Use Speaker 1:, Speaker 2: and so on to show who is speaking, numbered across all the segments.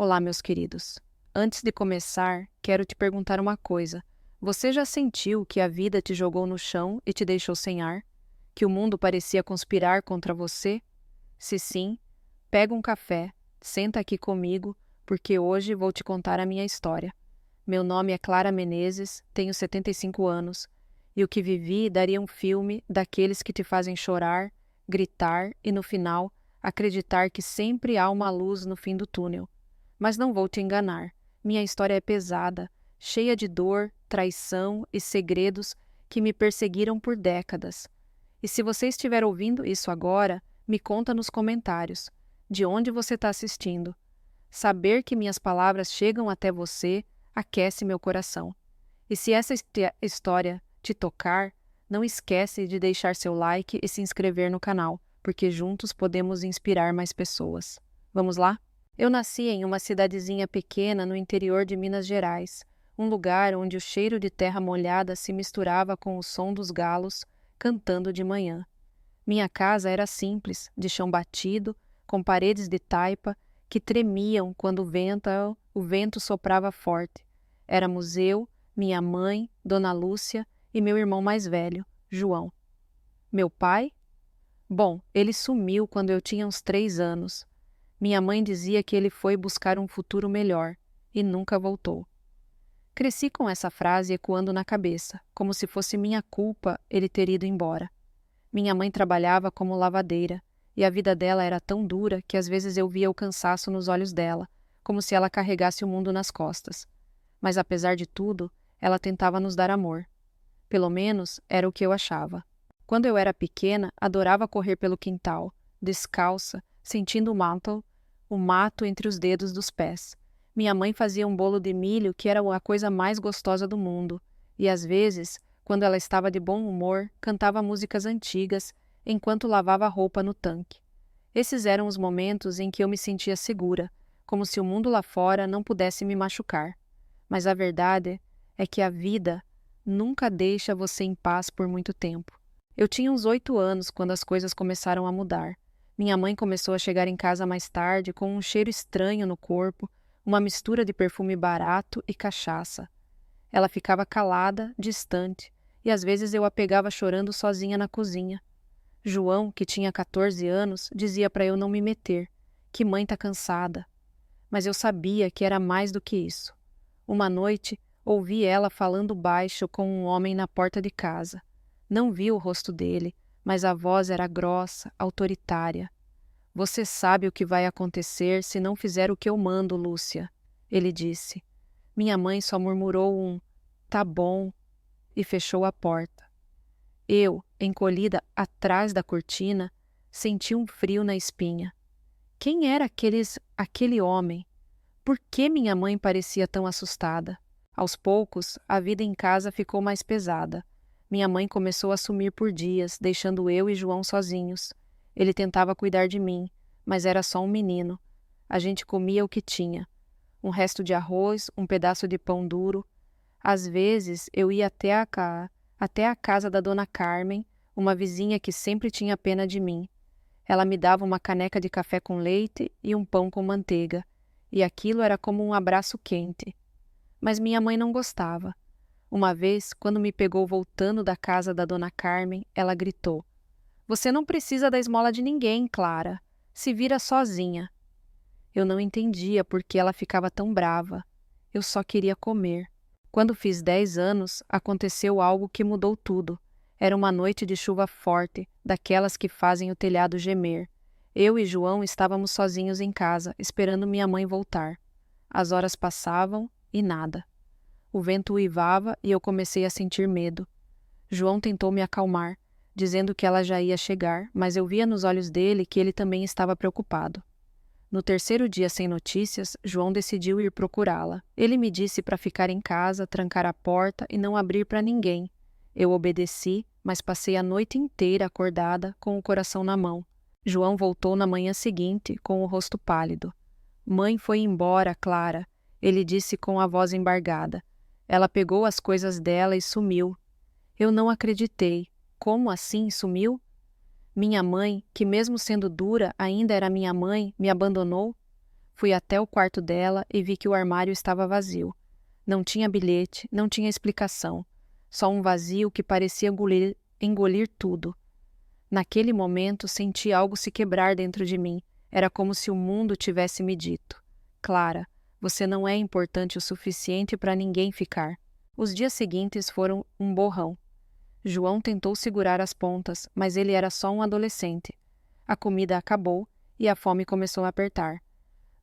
Speaker 1: Olá, meus queridos. Antes de começar, quero te perguntar uma coisa. Você já sentiu que a vida te jogou no chão e te deixou sem ar? Que o mundo parecia conspirar contra você? Se sim, pega um café, senta aqui comigo, porque hoje vou te contar a minha história. Meu nome é Clara Menezes, tenho 75 anos, e o que vivi daria um filme daqueles que te fazem chorar, gritar e, no final, acreditar que sempre há uma luz no fim do túnel. Mas não vou te enganar. Minha história é pesada, cheia de dor, traição e segredos que me perseguiram por décadas. E se você estiver ouvindo isso agora, me conta nos comentários. De onde você está assistindo? Saber que minhas palavras chegam até você aquece meu coração. E se essa história te tocar, não esquece de deixar seu like e se inscrever no canal, porque juntos podemos inspirar mais pessoas. Vamos lá? Eu nasci em uma cidadezinha pequena no interior de Minas Gerais, um lugar onde o cheiro de terra molhada se misturava com o som dos galos cantando de manhã. Minha casa era simples, de chão batido, com paredes de taipa que tremiam quando o vento soprava forte. Éramos eu, minha mãe, Dona Lúcia e meu irmão mais velho, João. Meu pai? Bom, ele sumiu quando eu tinha uns 3 anos. Minha mãe dizia que ele foi buscar um futuro melhor e nunca voltou. Cresci com essa frase ecoando na cabeça, como se fosse minha culpa ele ter ido embora. Minha mãe trabalhava como lavadeira, e a vida dela era tão dura que às vezes eu via o cansaço nos olhos dela, como se ela carregasse o mundo nas costas. Mas apesar de tudo, ela tentava nos dar amor. Pelo menos era o que eu achava. Quando eu era pequena, adorava correr pelo quintal, descalça, sentindo o mato entre os dedos dos pés. Minha mãe fazia um bolo de milho que era a coisa mais gostosa do mundo, e às vezes, quando ela estava de bom humor, cantava músicas antigas enquanto lavava a roupa no tanque. Esses eram os momentos em que eu me sentia segura, como se o mundo lá fora não pudesse me machucar. Mas a verdade é que a vida nunca deixa você em paz por muito tempo. Eu tinha uns 8 anos quando as coisas começaram a mudar. Minha mãe começou a chegar em casa mais tarde com um cheiro estranho no corpo, uma mistura de perfume barato e cachaça. Ela ficava calada, distante, e às vezes eu a pegava chorando sozinha na cozinha. João, que tinha 14 anos, dizia para eu não me meter, que mãe tá cansada. Mas eu sabia que era mais do que isso. Uma noite, ouvi ela falando baixo com um homem na porta de casa. Não vi o rosto dele, mas a voz era grossa, autoritária. Você sabe o que vai acontecer se não fizer o que eu mando, Lúcia, ele disse. Minha mãe só murmurou um tá bom e fechou a porta. Eu, encolhida atrás da cortina, senti um frio na espinha. Quem era aquele homem? Por que minha mãe parecia tão assustada? Aos poucos, a vida em casa ficou mais pesada. Minha mãe começou a sumir por dias, deixando eu e João sozinhos. Ele tentava cuidar de mim, mas era só um menino. A gente comia o que tinha. Um resto de arroz, um pedaço de pão duro. Às vezes, eu ia até a casa da dona Carmen, uma vizinha que sempre tinha pena de mim. Ela me dava uma caneca de café com leite e um pão com manteiga, e aquilo era como um abraço quente. Mas minha mãe não gostava. Uma vez, quando me pegou voltando da casa da dona Carmen, ela gritou: Você não precisa da esmola de ninguém, Clara. Se vira sozinha. Eu não entendia por que ela ficava tão brava. Eu só queria comer. Quando fiz 10 anos, aconteceu algo que mudou tudo. Era uma noite de chuva forte, daquelas que fazem o telhado gemer. Eu e João estávamos sozinhos em casa, esperando minha mãe voltar. As horas passavam e nada. O vento uivava e eu comecei a sentir medo. João tentou me acalmar, dizendo que ela já ia chegar, mas eu via nos olhos dele que ele também estava preocupado. No terceiro dia sem notícias, João decidiu ir procurá-la. Ele me disse para ficar em casa, trancar a porta e não abrir para ninguém. Eu obedeci, mas passei a noite inteira acordada, com o coração na mão. João voltou na manhã seguinte, com o rosto pálido. Mãe foi embora, Clara, ele disse com a voz embargada. Ela pegou as coisas dela e sumiu. Eu não acreditei. Como assim sumiu? Minha mãe, que mesmo sendo dura ainda era minha mãe, me abandonou? Fui até o quarto dela e vi que o armário estava vazio. Não tinha bilhete, não tinha explicação. Só um vazio que parecia engolir tudo. Naquele momento, senti algo se quebrar dentro de mim. Era como se o mundo tivesse me dito: Clara, você não é importante o suficiente para ninguém ficar. Os dias seguintes foram um borrão. João tentou segurar as pontas, mas ele era só um adolescente. A comida acabou e a fome começou a apertar.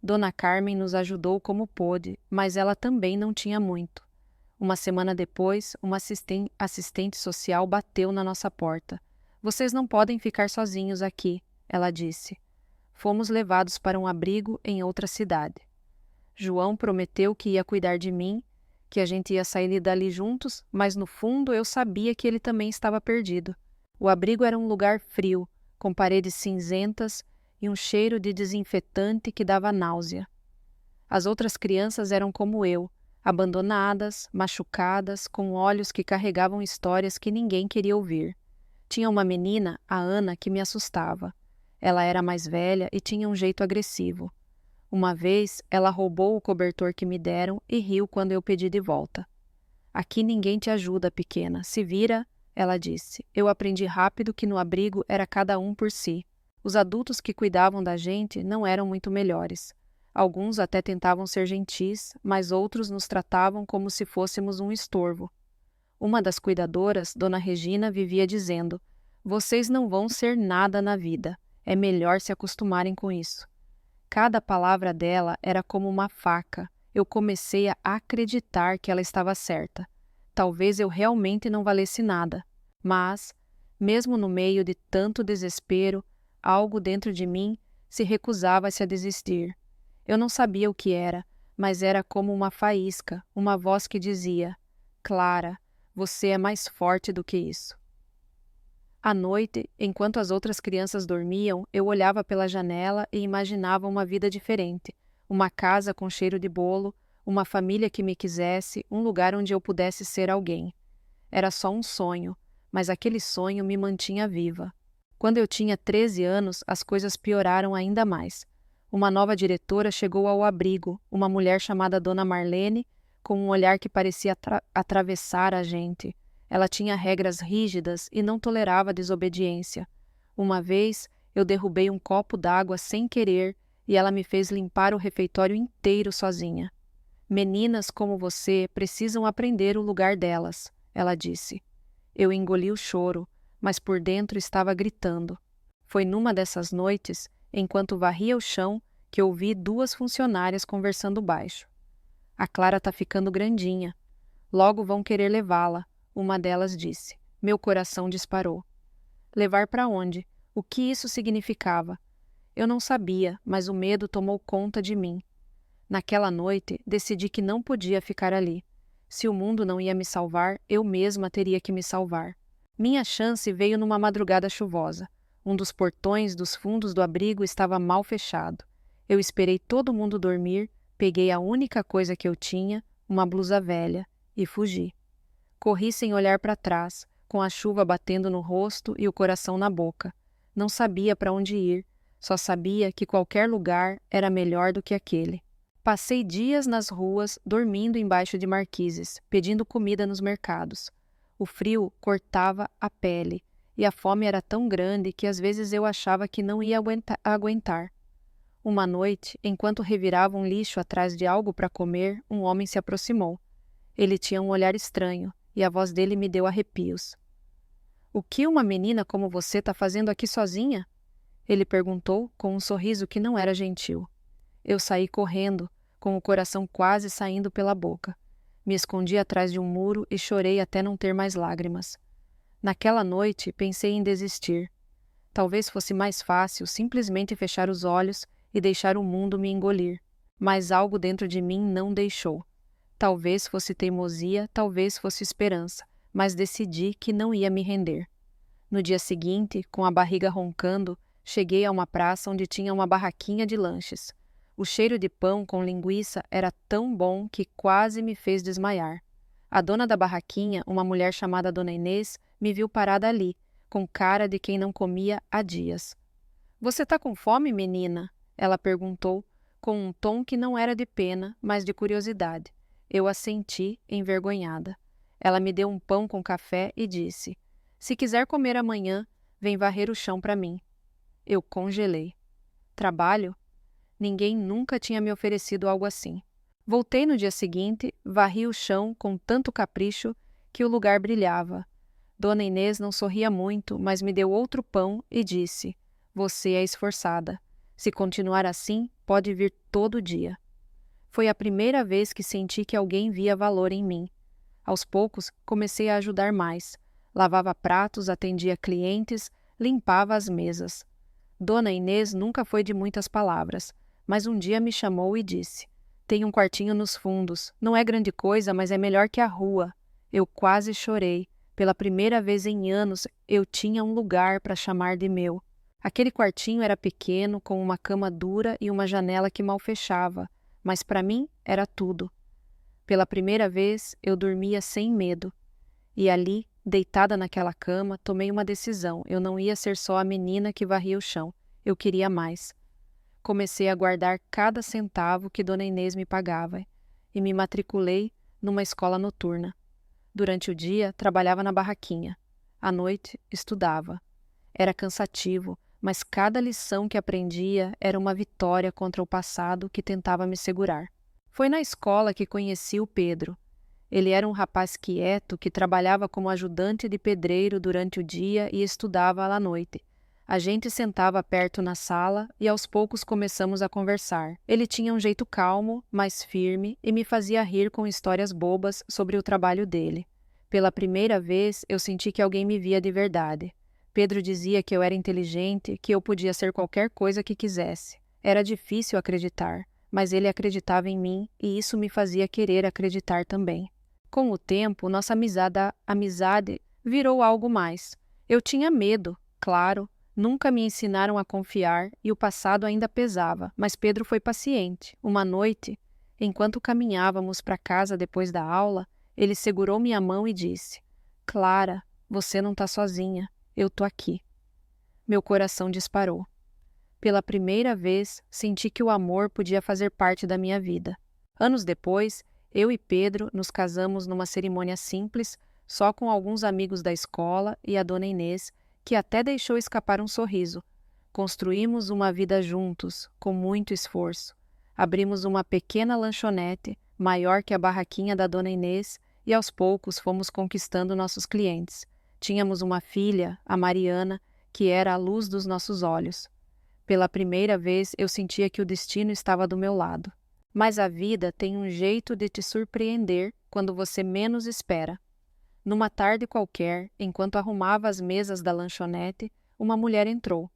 Speaker 1: Dona Carmen nos ajudou como pôde, mas ela também não tinha muito. Uma semana depois, uma assistente social bateu na nossa porta. Vocês não podem ficar sozinhos aqui, ela disse. Fomos levados para um abrigo em outra cidade. João prometeu que ia cuidar de mim, que a gente ia sair dali juntos, mas no fundo eu sabia que ele também estava perdido. O abrigo era um lugar frio, com paredes cinzentas e um cheiro de desinfetante que dava náusea. As outras crianças eram como eu, abandonadas, machucadas, com olhos que carregavam histórias que ninguém queria ouvir. Tinha uma menina, a Ana, que me assustava. Ela era mais velha e tinha um jeito agressivo. Uma vez, ela roubou o cobertor que me deram e riu quando eu pedi de volta. Aqui ninguém te ajuda, pequena. Se vira, ela disse. Eu aprendi rápido que no abrigo era cada um por si. Os adultos que cuidavam da gente não eram muito melhores. Alguns até tentavam ser gentis, mas outros nos tratavam como se fôssemos um estorvo. Uma das cuidadoras, Dona Regina, vivia dizendo: vocês não vão ser nada na vida. É melhor se acostumarem com isso. Cada palavra dela era como uma faca. Eu comecei a acreditar que ela estava certa. Talvez eu realmente não valesse nada. Mas, mesmo no meio de tanto desespero, algo dentro de mim se recusava-se a desistir. Eu não sabia o que era, mas era como uma faísca, uma voz que dizia: Clara, você é mais forte do que isso. À noite, enquanto as outras crianças dormiam, eu olhava pela janela e imaginava uma vida diferente. Uma casa com cheiro de bolo, uma família que me quisesse, um lugar onde eu pudesse ser alguém. Era só um sonho, mas aquele sonho me mantinha viva. Quando eu tinha 13 anos, as coisas pioraram ainda mais. Uma nova diretora chegou ao abrigo, uma mulher chamada Dona Marlene, com um olhar que parecia atravessar a gente. Ela tinha regras rígidas e não tolerava desobediência. Uma vez, eu derrubei um copo d'água sem querer e ela me fez limpar o refeitório inteiro sozinha. Meninas como você precisam aprender o lugar delas, ela disse. Eu engoli o choro, mas por dentro estava gritando. Foi numa dessas noites, enquanto varria o chão, que ouvi duas funcionárias conversando baixo. A Clara tá ficando grandinha. Logo vão querer levá-la. Uma delas disse. Meu coração disparou. Levar para onde? O que isso significava? Eu não sabia, mas o medo tomou conta de mim. Naquela noite, decidi que não podia ficar ali. Se o mundo não ia me salvar, eu mesma teria que me salvar. Minha chance veio numa madrugada chuvosa. Um dos portões dos fundos do abrigo estava mal fechado. Eu esperei todo mundo dormir, peguei a única coisa que eu tinha, uma blusa velha, e fugi. Corri sem olhar para trás, com a chuva batendo no rosto e o coração na boca. Não sabia para onde ir, só sabia que qualquer lugar era melhor do que aquele. Passei dias nas ruas, dormindo embaixo de marquises, pedindo comida nos mercados. O frio cortava a pele, e a fome era tão grande que às vezes eu achava que não ia aguentar. Uma noite, enquanto revirava um lixo atrás de algo para comer, um homem se aproximou. Ele tinha um olhar estranho, e a voz dele me deu arrepios. O que uma menina como você está fazendo aqui sozinha? Ele perguntou com um sorriso que não era gentil. Eu saí correndo, com o coração quase saindo pela boca. Me escondi atrás de um muro e chorei até não ter mais lágrimas. Naquela noite, pensei em desistir. Talvez fosse mais fácil simplesmente fechar os olhos e deixar o mundo me engolir. Mas algo dentro de mim não deixou. Talvez fosse teimosia, talvez fosse esperança, mas decidi que não ia me render. No dia seguinte, com a barriga roncando, cheguei a uma praça onde tinha uma barraquinha de lanches. O cheiro de pão com linguiça era tão bom que quase me fez desmaiar. A dona da barraquinha, uma mulher chamada Dona Inês, me viu parada ali, com cara de quem não comia há dias. — Você tá com fome, menina? Ela perguntou, com um tom que não era de pena, mas de curiosidade. Eu assenti, envergonhada. Ela me deu um pão com café e disse: "Se quiser comer amanhã, vem varrer o chão para mim." Eu congelei. Trabalho? Ninguém nunca tinha me oferecido algo assim. Voltei no dia seguinte, varri o chão com tanto capricho que o lugar brilhava. Dona Inês não sorria muito, mas me deu outro pão e disse: "Você é esforçada. Se continuar assim, pode vir todo dia." Foi a primeira vez que senti que alguém via valor em mim. Aos poucos, comecei a ajudar mais. Lavava pratos, atendia clientes, limpava as mesas. Dona Inês nunca foi de muitas palavras, mas um dia me chamou e disse: "Tem um quartinho nos fundos. Não é grande coisa, mas é melhor que a rua." Eu quase chorei. Pela primeira vez em anos, eu tinha um lugar para chamar de meu. Aquele quartinho era pequeno, com uma cama dura e uma janela que mal fechava, mas para mim era tudo. Pela primeira vez, eu dormia sem medo. E ali, deitada naquela cama, tomei uma decisão. Eu não ia ser só a menina que varria o chão. Eu queria mais. Comecei a guardar cada centavo que Dona Inês me pagava e me matriculei numa escola noturna. Durante o dia, trabalhava na barraquinha. À noite, estudava. Era cansativo, mas cada lição que aprendia era uma vitória contra o passado que tentava me segurar. Foi na escola que conheci o Pedro. Ele era um rapaz quieto que trabalhava como ajudante de pedreiro durante o dia e estudava à noite. A gente sentava perto na sala e aos poucos começamos a conversar. Ele tinha um jeito calmo, mas firme, e me fazia rir com histórias bobas sobre o trabalho dele. Pela primeira vez, eu senti que alguém me via de verdade. Pedro dizia que eu era inteligente, que eu podia ser qualquer coisa que quisesse. Era difícil acreditar, mas ele acreditava em mim e isso me fazia querer acreditar também. Com o tempo, nossa amizade virou algo mais. Eu tinha medo, claro. Nunca me ensinaram a confiar e o passado ainda pesava, mas Pedro foi paciente. Uma noite, enquanto caminhávamos para casa depois da aula, ele segurou minha mão e disse: "Clara, você não está sozinha. Eu tô aqui." Meu coração disparou. Pela primeira vez, senti que o amor podia fazer parte da minha vida. Anos depois, eu e Pedro nos casamos numa cerimônia simples, só com alguns amigos da escola e a Dona Inês, que até deixou escapar um sorriso. Construímos uma vida juntos, com muito esforço. Abrimos uma pequena lanchonete, maior que a barraquinha da Dona Inês, e aos poucos fomos conquistando nossos clientes. Tínhamos uma filha, a Mariana, que era a luz dos nossos olhos. Pela primeira vez, eu sentia que o destino estava do meu lado. Mas a vida tem um jeito de te surpreender quando você menos espera. Numa tarde qualquer, enquanto arrumava as mesas da lanchonete, uma mulher entrou.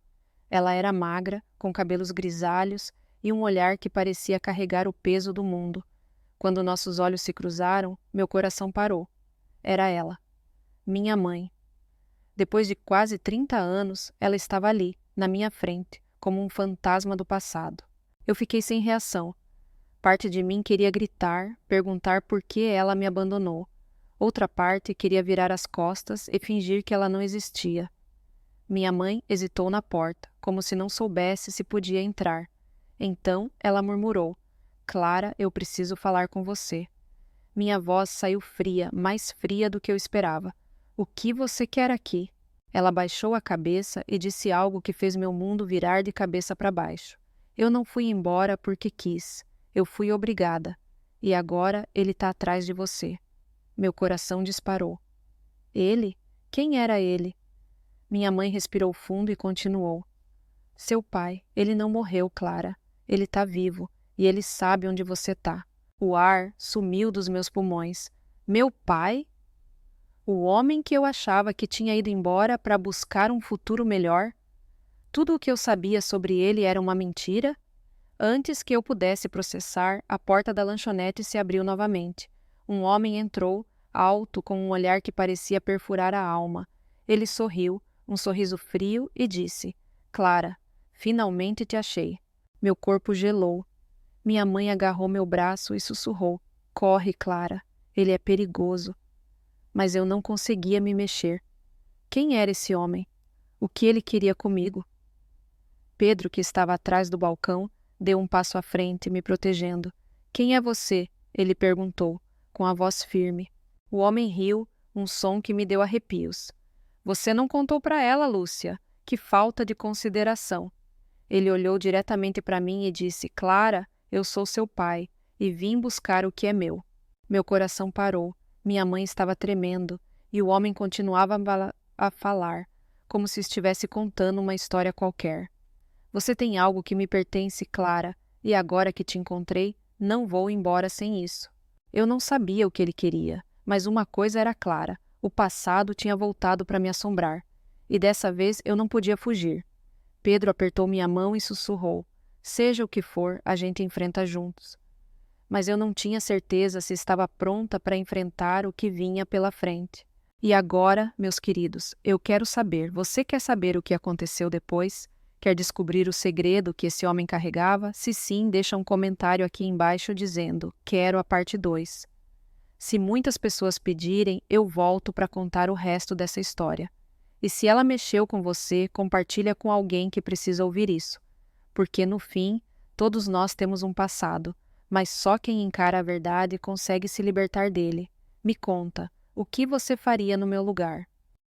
Speaker 1: Ela era magra, com cabelos grisalhos e um olhar que parecia carregar o peso do mundo. Quando nossos olhos se cruzaram, meu coração parou. Era ela, minha mãe. Depois de quase 30 anos, ela estava ali, na minha frente, como um fantasma do passado. Eu fiquei sem reação. Parte de mim queria gritar, perguntar por que ela me abandonou. Outra parte queria virar as costas e fingir que ela não existia. Minha mãe hesitou na porta, como se não soubesse se podia entrar. Então ela murmurou: "Clara, eu preciso falar com você." Minha voz saiu fria, mais fria do que eu esperava. "O que você quer aqui?" Ela baixou a cabeça e disse algo que fez meu mundo virar de cabeça para baixo. "Eu não fui embora porque quis. Eu fui obrigada. E agora ele está atrás de você." Meu coração disparou. Ele? Quem era ele? Minha mãe respirou fundo e continuou: "Seu pai, ele não morreu, Clara. Ele está vivo e ele sabe onde você está." O ar sumiu dos meus pulmões. Meu pai? O homem que eu achava que tinha ido embora para buscar um futuro melhor? Tudo o que eu sabia sobre ele era uma mentira? Antes que eu pudesse processar, a porta da lanchonete se abriu novamente. Um homem entrou, alto, com um olhar que parecia perfurar a alma. Ele sorriu, um sorriso frio, e disse: "Clara, finalmente te achei." Meu corpo gelou. Minha mãe agarrou meu braço e sussurrou: "Corre, Clara, ele é perigoso." Mas eu não conseguia me mexer. Quem era esse homem? O que ele queria comigo? Pedro, que estava atrás do balcão, Deu um passo à frente, me protegendo. Quem é você? Ele perguntou, com a voz firme. O homem riu, um som que me deu arrepios. Você não contou para ela, Lúcia. Que falta de consideração. Ele olhou diretamente para mim e disse: Clara, eu sou seu pai e vim buscar o que é meu. Meu coração parou. Minha mãe estava tremendo e o homem continuava a falar, como se estivesse contando uma história qualquer. Você tem algo que me pertence, Clara, e agora que te encontrei, não vou embora sem isso. Eu não sabia o que ele queria, mas uma coisa era clara: o passado tinha voltado para me assombrar, e dessa vez eu não podia fugir. Pedro apertou minha mão e sussurrou: Seja o que for, a gente enfrenta juntos. Mas eu não tinha certeza se estava pronta para enfrentar o que vinha pela frente. E agora, meus queridos, eu quero saber, você quer saber o que aconteceu depois? Quer descobrir o segredo que esse homem carregava? Se sim, deixa um comentário aqui embaixo dizendo: Quero a parte 2. Se muitas pessoas pedirem, eu volto para contar o resto dessa história. E se ela mexeu com você, compartilha com alguém que precisa ouvir isso. Porque, no fim, todos nós temos um passado, mas só quem encara a verdade consegue se libertar dele. Me conta, o que você faria no meu lugar?